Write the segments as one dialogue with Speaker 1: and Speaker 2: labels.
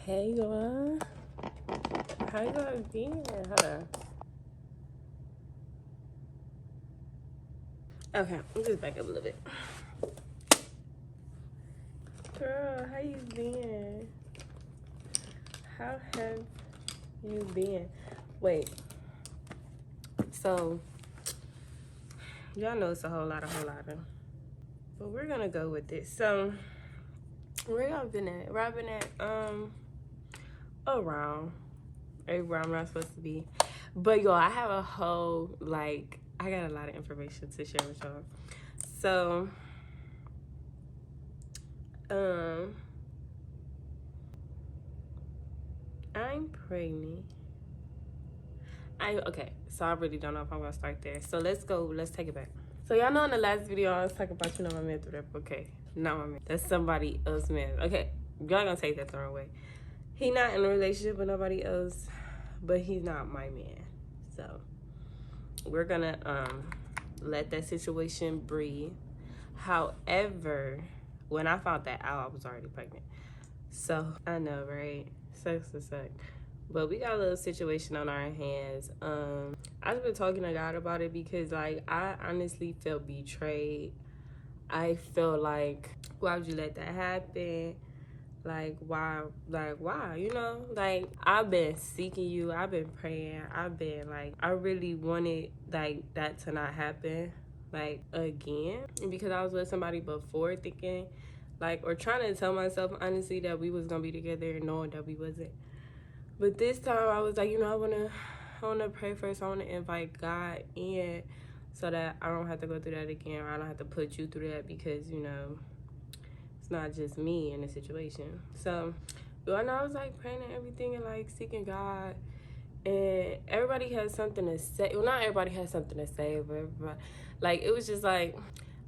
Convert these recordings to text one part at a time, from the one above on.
Speaker 1: Hey y'all, how y'all been? Hold on. Okay, let's just back up a little bit. Girl, how you been? How have you been? Wait, so y'all know it's a whole lot of, but we're gonna go with this. So where y'all been at? Where I been at? Around where I'm not supposed to be. But y'all, I have a whole, I got a lot of information to share with y'all. So, I'm pregnant. Okay, so I really don't know if I'm gonna start there. So let's take it back. So y'all know in the last video I was talking about, my man through that. Okay, not my man. That's somebody else's man. Okay, y'all gonna take that the wrong way. He not in a relationship with nobody else, but he's not my man. So we're gonna let that situation breathe. However, when I found that out, I was already pregnant. So I know, right? Sucks to suck. But we got a little situation on our hands. I've been talking to God about it because I honestly felt betrayed. I feel like, why would you let that happen? Why? I've been seeking you. I've been praying. I've been I really wanted that to not happen again, because I was with somebody before thinking or trying to tell myself honestly that we was gonna be together and knowing that we wasn't. But this time I was like, I wanna pray first. I wanna invite God in so that I don't have to go through that again, or I don't have to put you through that, because it's not just me in the situation. So when I was praying and everything and seeking God, and everybody has something to say. Well, not everybody has something to say, but everybody, it was just I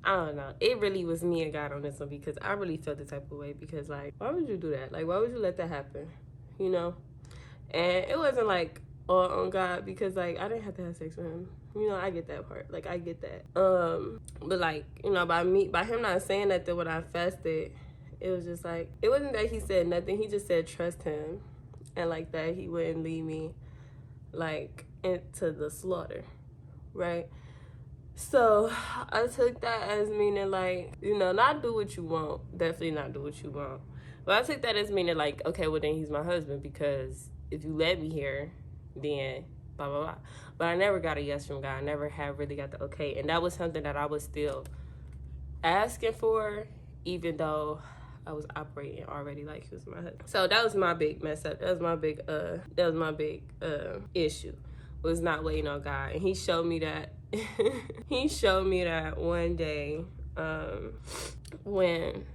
Speaker 1: don't know. It really was me and God on this one, because I really felt the type of way, because why would you do that? Why would you let that happen? And it wasn't all on God, because I didn't have to have sex with him. I get that part. I get that. But by him not saying nothing when I fasted, it was just it wasn't that he said nothing. He just said trust him, and that he wouldn't lead me into the slaughter, right? So I took that as meaning not do what you want. Definitely not do what you want. But I took that as meaning okay, well then he's my husband, because if you let me here, then blah blah blah. But I never got a yes from God. I never have really got the okay, and that was something that I was still asking for, even though I was operating already like he was my husband. So that was my big mess up. That was my big issue, was not waiting on God. And he showed me that he showed me that one day when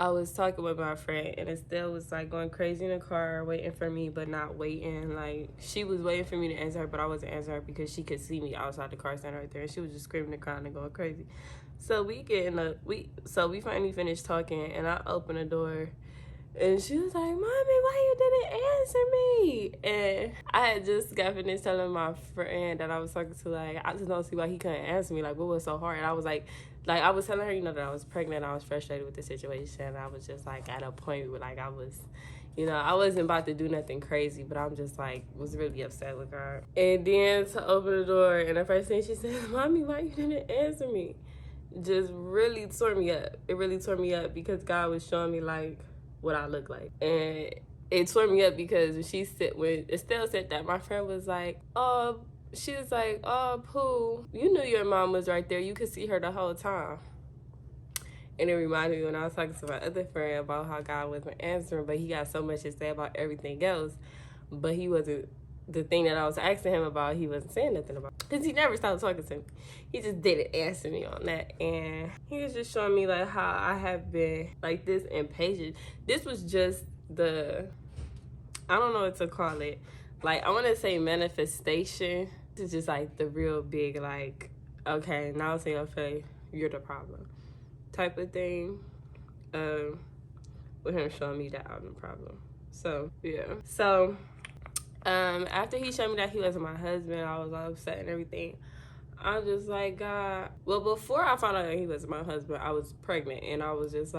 Speaker 1: I was talking with my friend, and Estelle was going crazy in the car, waiting for me, but not waiting. She was waiting for me to answer her, but I wasn't answering her because she could see me outside the car standing right there, and she was just screaming and crying and going crazy. So we finally finished talking, and I opened the door, and she was like, "Mommy, why you didn't answer me?" And I had just got finished telling my friend that I was talking to, I just don't see why he couldn't answer me. What was so hard? And I was I was telling her, that I was pregnant. I was frustrated with the situation. I was just at a point where I was, I wasn't about to do nothing crazy, but I'm just was really upset with her. And then to open the door, and the first thing she said, "Mommy, why you didn't answer me?" Just really tore me up. It really tore me up, because God was showing me what I look like. And it tore me up because when Estelle said that, my friend was she was "Oh, Pooh, you knew your mom was right there. You could see her the whole time." And it reminded me when I was talking to my other friend about how God wasn't answering, but he got so much to say about everything else, but he wasn't. The thing that I was asking him about, he wasn't saying nothing about, because he never stopped talking to me. He just didn't answer me on that. And he was just showing me how I have been this impatient. This was just I don't know what to call it. I want to say manifestation. This is just the real big okay, now it's in your face, you're the problem type of thing. With him showing me that I'm the problem. So yeah. So after he showed me that he wasn't my husband, I was all upset and everything. I was just God. Well, before I found out that he was my husband, I was pregnant, and I was just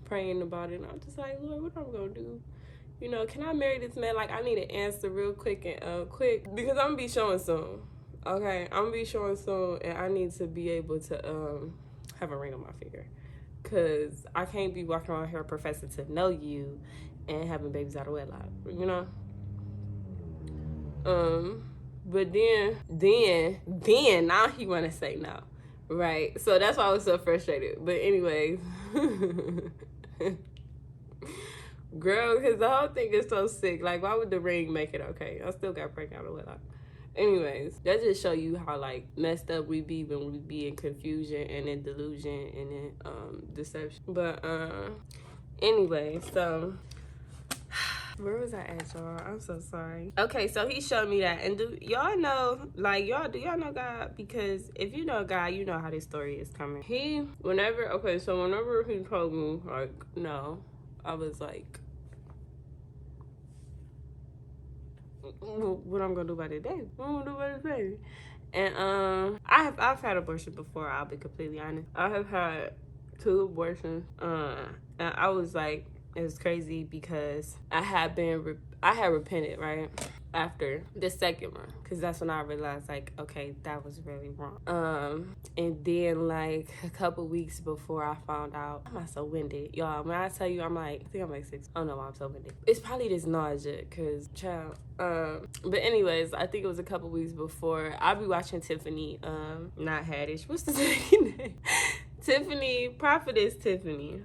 Speaker 1: praying about it. And I'm just like, Lord, what I'm going to do? You know, can I marry this man? Like, I need an answer real quick and quick, because I'm going to be showing soon. Okay? I'm going to be showing soon, and I need to be able to have a ring on my finger. Because I can't be walking around here professing to know you and having babies out of wedlock, you know? But then now he want to say no, right? So that's why I was so frustrated. But anyways, girl, because the whole thing is so sick. Like, why would the ring make it okay? I still got pregnant out of wedlock. Anyways, that just show you how, like, messed up we be when we be in confusion and in delusion and in deception. But anyway, so where was I at, y'all? I'm so sorry. Okay, so he showed me that. And do y'all know, like, do y'all know God? Because if you know God, you know how this story is coming. Whenever he told me, like, no, I was like, what I'm gonna do about it today? What I'm gonna do about it today? And I've had abortion before. I'll be completely honest. I have had 2 abortions. And I was like, it was crazy because I had repented right after the second one, because that's when I realized, like, okay, that was really wrong. And then, like, a couple weeks before I found out, I'm so winded, y'all. When I tell you, I think I'm like 6. I don't know why I'm so winded. It's probably this nausea, because child. But anyways, I think it was a couple weeks before. I'll be watching Tiffany, not Haddish. What's the second name? Prophetess Tiffany.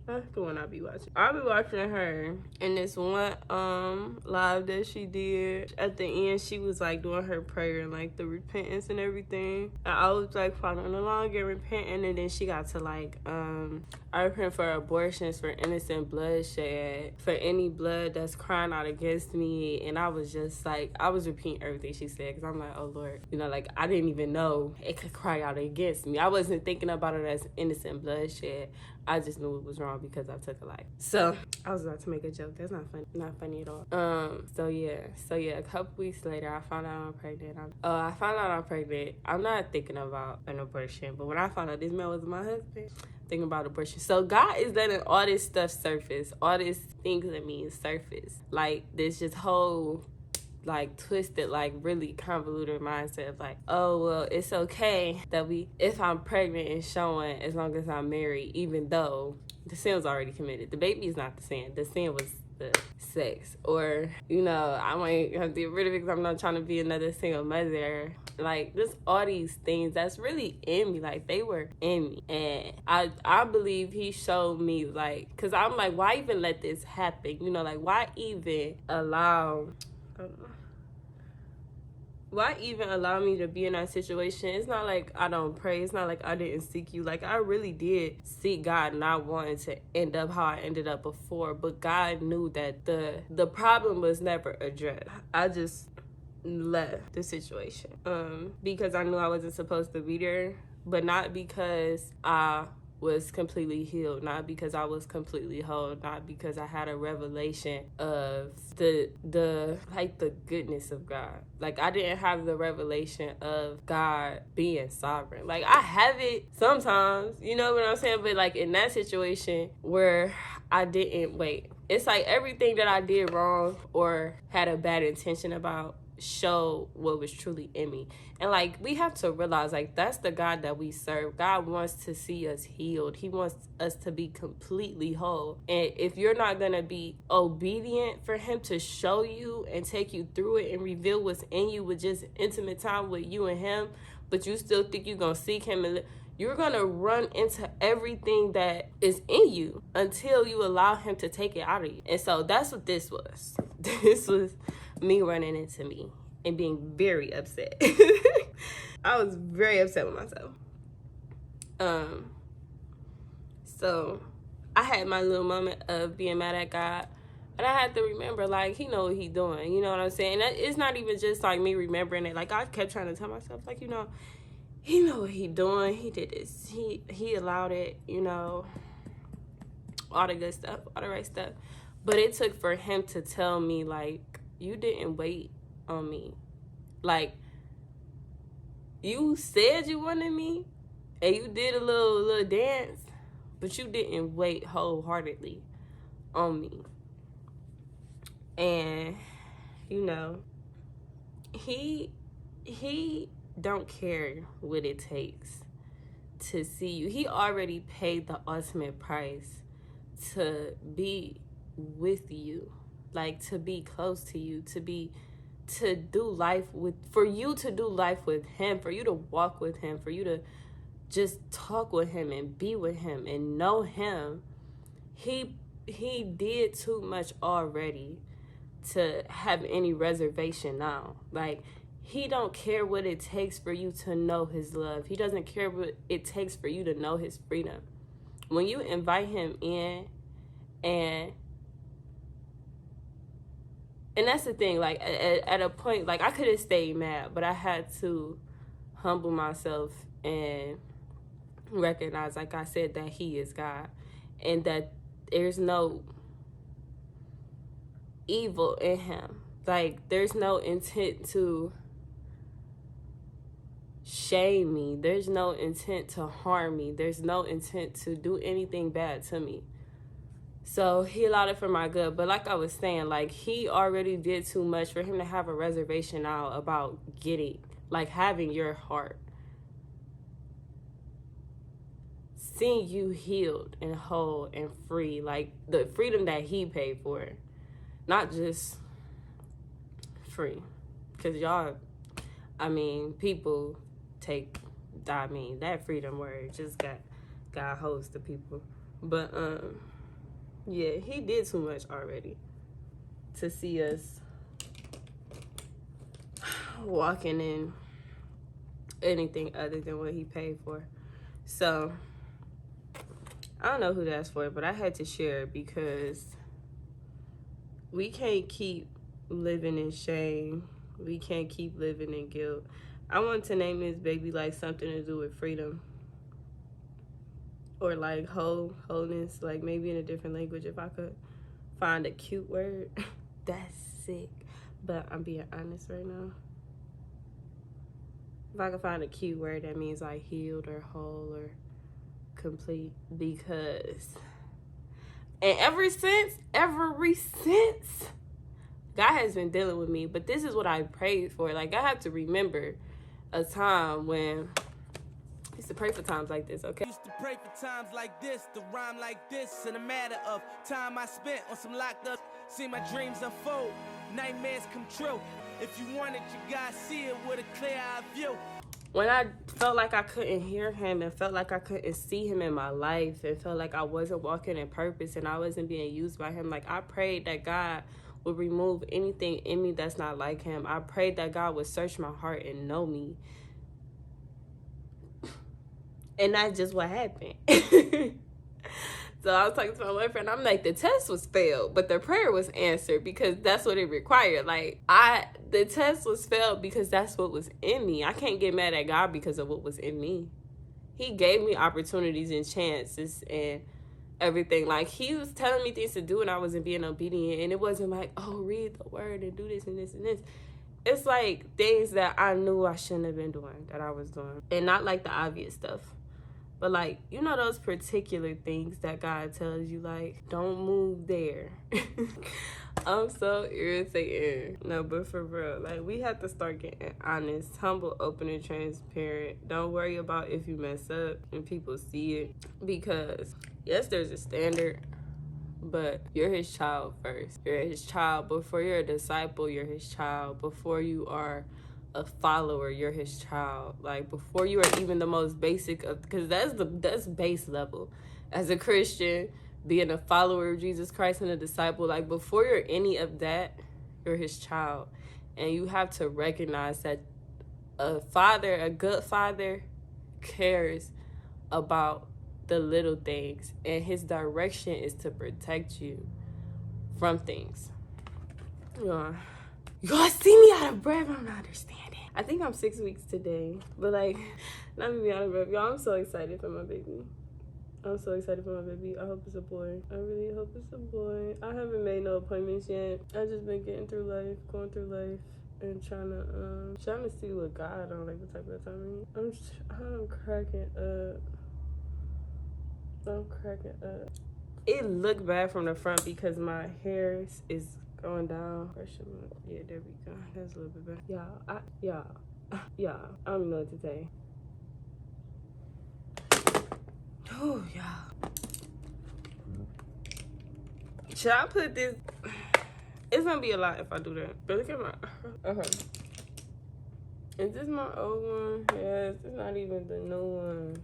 Speaker 1: That's the one I'll be watching. I'll be watching her in this one live that she did. At the end, she was like doing her prayer and like the repentance and everything. And I was like following along and repenting, and then she got to like I repent for abortions, for innocent bloodshed, for any blood that's crying out against me. And I was just like, I was repeating everything she said, because I'm like, oh Lord, you know, like, I didn't even know it could cry out against me. I wasn't thinking about it as innocent bloodshed. I just knew it was wrong because I took a life. So I was about to make a joke. That's not funny at all. So yeah, a couple weeks later, I found out I'm pregnant. I'm not thinking about an abortion, but when I found out this man was my husband, thinking about abortion. So God is letting all this stuff surface, all these things that mean surface. Like, this just whole, like, twisted, like, really convoluted mindset of like, oh, well, it's okay that if I'm pregnant and showing, as long as I'm married, even though the sin was already committed. The baby is not the sin. The sin was the sex. Or, you know, I might have to get rid of it because I'm not trying to be another single mother. Like, just all these things that's really in me. Like, they were in me. And I believe he showed me, like, because I'm like, why even let this happen? You know, like, why even allow me to be in that situation? It's not like I don't pray. It's not like I didn't seek you. Like, I really did seek God, not wanting to end up how I ended up before. But God knew that the problem was never addressed. I just left the situation because I knew I wasn't supposed to be there, but not because I was completely healed, not because I was completely whole, not because I had a revelation of the goodness of God. Like, I didn't have the revelation of God being sovereign. Like, I have it sometimes, you know what I'm saying? But like, in that situation where I didn't it's like everything that I did wrong or had a bad intention about show what was truly in me. And like, we have to realize, like, that's the God that we serve. God wants to see us healed. He wants us to be completely whole. And if you're not gonna be obedient for him to show you and take you through it and reveal what's in you with just intimate time with you and him, but you still think you're gonna seek him, and you're gonna run into everything that is in you until you allow him to take it out of you. And so that's what this was. This was me running into me and being very upset. I was very upset with myself. So I had my little moment of being mad at God, and I had to remember, like, he know what he doing. You know what I'm saying? And it's not even just like me remembering it. Like, I kept trying to tell myself, like, you know, he know what he doing. He did this. He allowed it. You know, all the good stuff, all the right stuff. But it took for him to tell me, like, you didn't wait on me. Like, you said you wanted me, and you did a little dance, but you didn't wait wholeheartedly on me. And, you know, he don't care what it takes to see you. He already paid the ultimate price to be with you, like to be close to you, to do life with, for you to do life with him, for you to walk with him, for you to just talk with him and be with him and know him. He did too much already to have any reservation now. Like, he don't care what it takes for you to know his love. He doesn't care what it takes for you to know his freedom. When you invite him in, and that's the thing, like, at a point, like, I could have stayed mad, but I had to humble myself and recognize, like I said, that he is God, and that there's no evil in him. Like, there's no intent to shame me. There's no intent to harm me. There's no intent to do anything bad to me. So he allowed it for my good. But like I was saying, like, he already did too much for him to have a reservation now about getting, like, having your heart, seeing you healed and whole and free, like the freedom that he paid for, not just free. Because y'all, I mean, people take, I mean, that freedom word just got host to people. But yeah, he did too much already to see us walking in anything other than what he paid for. So I don't know who that's for, but I had to share it because we can't keep living in shame. We can't keep living in guilt. I want to name this baby like something to do with freedom, or like wholeness, like maybe in a different language if I could find a cute word. That's sick, but I'm being honest right now. If I could find a cute word that means like healed or whole or complete, because and ever since God has been dealing with me, but this is what I prayed for. Like, I have to remember a time when I used to pray for times like this, okay?
Speaker 2: Used to pray for times like this, to rhyme like this, in a matter of time I spent on some locked up, see my dreams unfold, nightmares come true. If you want it, you gotta see it with a clear eye view.
Speaker 1: When I felt like I couldn't hear him and felt like I couldn't see him in my life and felt like I wasn't walking in purpose and I wasn't being used by him, like, I prayed that God would remove anything in me that's not like him. I prayed that God would search my heart and know me. And that's just what happened. So I was talking to my boyfriend. I'm like, the test was failed, but the prayer was answered because that's what it required. Like, the test was failed because that's what was in me. I can't get mad at God because of what was in me. He gave me opportunities and chances and everything. Like, he was telling me things to do and I wasn't being obedient. And it wasn't like, oh, read the word and do this and this and this. It's like things that I knew I shouldn't have been doing that I was doing. And not like the obvious stuff. But, like, you know those particular things that God tells you, like, don't move there. I'm so irritated. No, but for real, like, we have to start getting honest, humble, open, and transparent. Don't worry about if you mess up and people see it. Because, yes, there's a standard, but you're his child first. You're his child. Before you're a disciple, you're his child. Before you are a follower, you're his child. Like, before you are even the most basic of, because that's base level as a Christian, being a follower of Jesus Christ and a disciple. Like, before you're any of that, you're his child. And you have to recognize that a good father cares about the little things, and his direction is to protect you from things. Y'all see me out of breath. I'm not understanding. I think I'm 6 weeks today. But, like, not me out of breath. Y'all, I'm so excited for my baby. I'm so excited for my baby. I hope it's a boy. I really hope it's a boy. I haven't made no appointments yet. I've just been getting through life, going through life, and trying to see what God on, like, what type of time. I'm cracking up. I'm cracking up. It looked bad from the front because my hair is going down. Yeah, there we go. That's a little bit better. Y'all, I don't know what to say. Oh, y'all. Should I put this? It's gonna be a lot if I do that. But look at my. Okay. Is this my old one? Yes, it's not even the new one.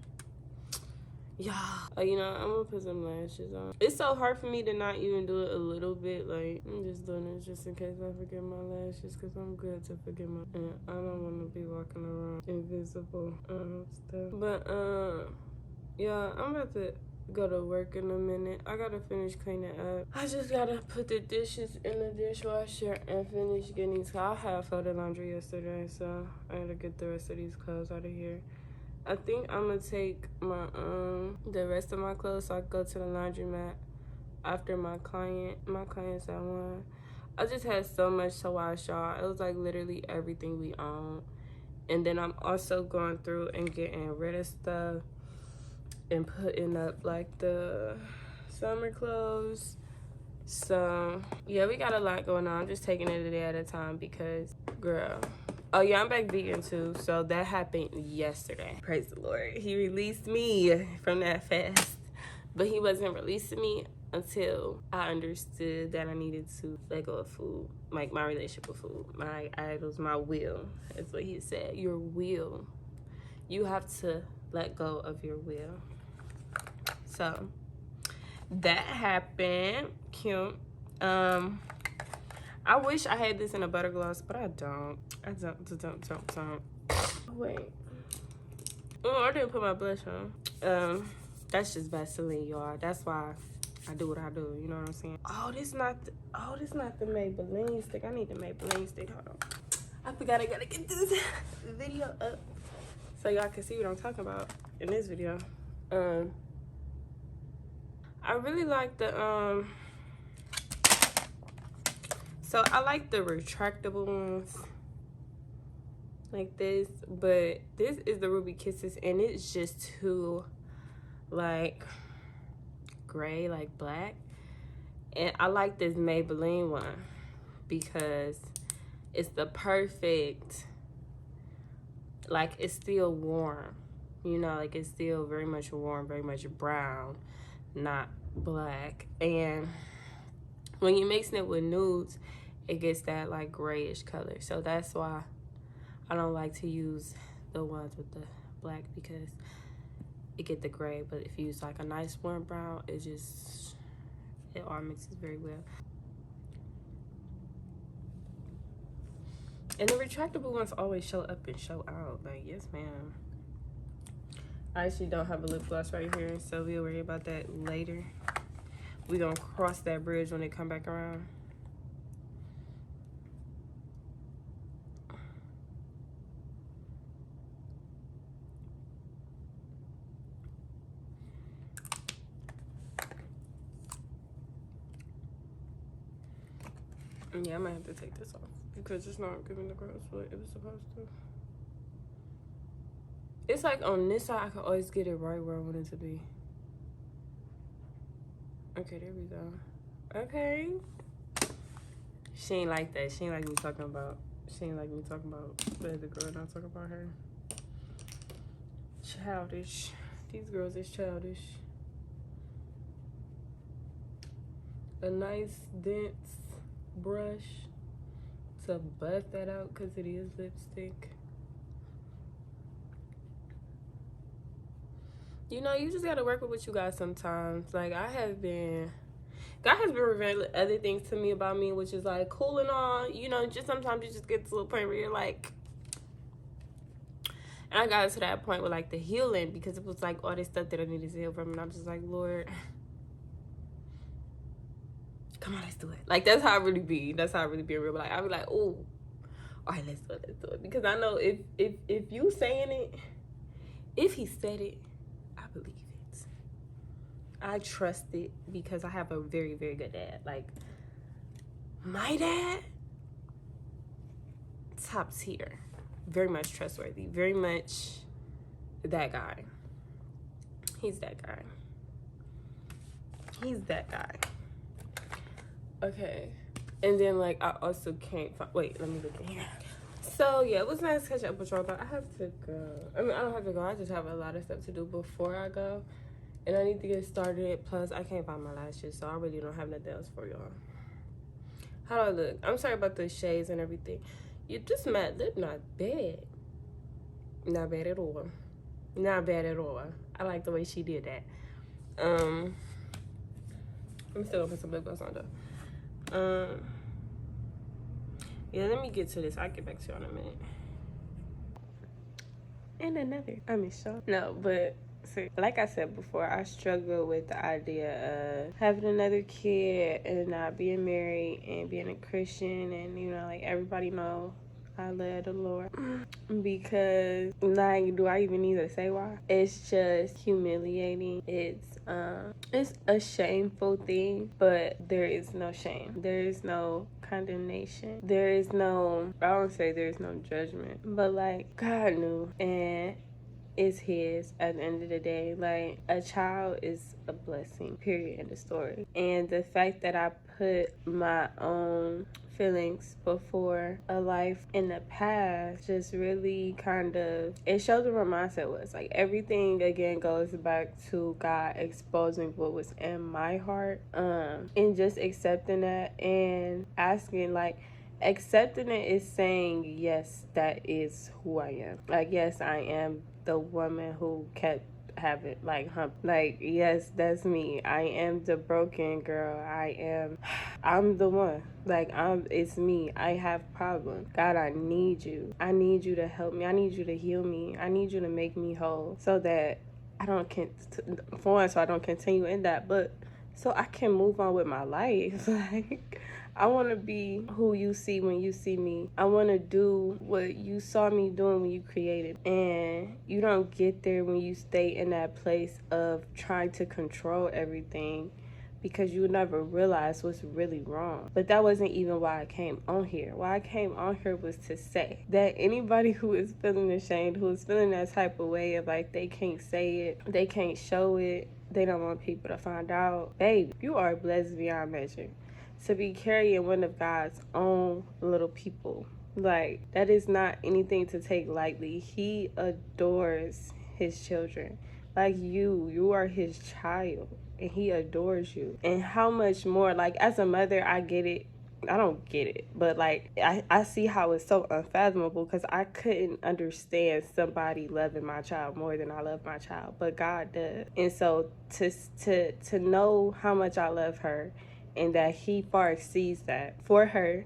Speaker 1: Yeah. You know, I'm gonna put some lashes on. It's so hard for me to not even do it a little bit. Like, I'm just doing it just in case I forget my lashes, because I'm good to forget my. And I don't want to be walking around invisible stuff. But, yeah, I'm about to go to work in a minute. I gotta finish cleaning up. I just gotta put the dishes in the dishwasher and finish getting these. I had folded laundry yesterday, so I gotta get the rest of these clothes out of here. I think I'm gonna take my the rest of my clothes so I can go to the laundromat after my clients at 1. I just had so much to wash, y'all. It was like literally everything we own. And then I'm also going through and getting rid of stuff and putting up like the summer clothes. So yeah, we got a lot going on. I'm just taking it a day at a time because, girl. Oh yeah, I'm back vegan too. So that happened yesterday. Praise the Lord. He released me from that fast, but he wasn't releasing me until I understood that I needed to let go of food, like my relationship with food. My idols, my will. That's what he said. Your will. You have to let go of your will. So that happened. Cute. I wish I had this in a butter gloss, but I don't. I don't. Wait. Oh, I didn't put my blush on. That's just Vaseline, y'all. That's why I do what I do. You know what I'm saying? Oh, this not the Maybelline stick. I need the Maybelline stick. Hold on. I forgot I gotta get this video up so y'all can see what I'm talking about in this video. I really like the so I like the retractable ones like this, but this is the Ruby Kisses and it's just too like gray, like black. And I like this Maybelline one because it's the perfect, like it's still warm, you know, like it's still very much warm, very much brown, not black. And when you're mixing it with nudes, it gets that like grayish color. So that's why I don't like to use the ones with the black, because it get the gray. But if you use like a nice warm brown, it all mixes very well. And the retractable ones always show up and show out. Like, yes ma'am. I actually don't have a lip gloss right here, so we'll worry about that later. We're gonna cross that bridge when they come back around. Yeah, I might have to take this off because it's not giving the girls what it was supposed to. It's like on this side, I can always get it right where I want it to be. Okay, there we go. Okay. She ain't like that. She ain't like me talking about the other girl, not talking about her. Childish. These girls is childish. A nice dense brush to buff that out because it is lipstick. You know, you just gotta work with what you got sometimes. Like, God has been revealing other things to me about me, which is like cool and all. You know, just sometimes you just get to a point where you're like, and I got to that point with like the healing, because it was like all this stuff that I needed to heal from, and I'm just like, Lord, come on, let's do it. Like, that's how I really be. That's how I really be real. But like, I'll be like, oh, all right, let's do it. Because I know if you saying it, if he said it, I believe it. I trust it because I have a very, very good dad. Like, my dad, top tier. Very much trustworthy. Very much that guy. He's that guy. He's that guy. Okay. And then, like, I also can't find... Wait, let me look in here. So, yeah, it was nice to catch up with y'all, but I have to go. I mean, I don't have to go. I just have a lot of stuff to do before I go. And I need to get started. Plus, I can't find my lashes, so I really don't have nothing else for y'all. How do I look? I'm sorry about the shades and everything. This matte lip not bad. Not bad at all. Not bad at all. I like the way she did that. I'm still gonna put some lip gloss on though. Yeah, let me get to this. I'll get back to you in a minute. And another. I miss y'all. No, but see, like I said before, I struggle with the idea of having another kid and not being married and being a Christian, and you know, like everybody know I love the Lord. Because, like, do I even need to say why? It's just humiliating. It's a shameful thing, but there is no shame. There is no condemnation. There is no, I don't say there's no judgment, but like, God knew, and it's his at the end of the day. Like, a child is a blessing, period, in the story. And the fact that I put my own feelings before a life in the past just really kind of, it shows what my mindset was. Like, everything again goes back to God exposing what was in my heart, and just accepting that and asking, like, accepting it is saying, yes, that is who I am. Like, yes, I am the woman who kept having, like, hump. Like, yes, that's me. I am the broken girl. I'm the one. Like, it's me. I have problems. God, I need you. I need you to help me. I need you to heal me. I need you to make me whole so that I don't, for one, so I don't continue in that, but so I can move on with my life. Like, I want to be who you see when you see me. I want to do what you saw me doing when you created. And you don't get there when you stay in that place of trying to control everything, because you never realize what's really wrong. But that wasn't even why I came on here. Why I came on here was to say that anybody who is feeling ashamed, who is feeling that type of way of like they can't say it, they can't show it, they don't want people to find out, babe, you are blessed beyond measure to be carrying one of God's own little people. Like, that is not anything to take lightly. He adores his children. Like, you are his child, and he adores you. And how much more, like, as a mother, I get it. I don't get it, but like, I see how it's so unfathomable, because I couldn't understand somebody loving my child more than I love my child, but God does. And so to know how much I love her, and that he far exceeds that for her,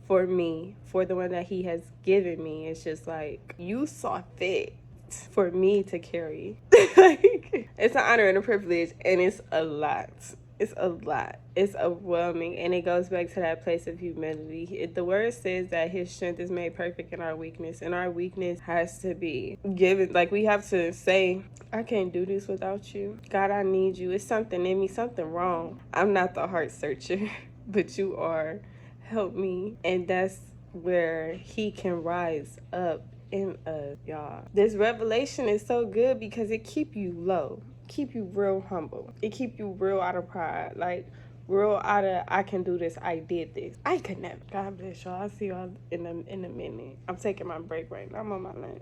Speaker 1: for me, for the one that he has given me, it's just like, you saw fit for me to carry. Like, it's an honor and a privilege, and it's a lot. It's a lot. It's overwhelming, and it goes back to that place of humility. The word says that his strength is made perfect in our weakness, and our weakness has to be given. Like, we have to say, I can't do this without you. God, I need you. It's something in me, something wrong. I'm not the heart searcher, but you are. Help me. And that's where he can rise up in us, y'all. This revelation is so good because it keep you low, keep you real humble. It keep you real out of pride, like real out of, I can do this, I did this, I could never. God bless y'all. I'll see y'all in a minute. I'm taking my break right now. I'm on my lunch.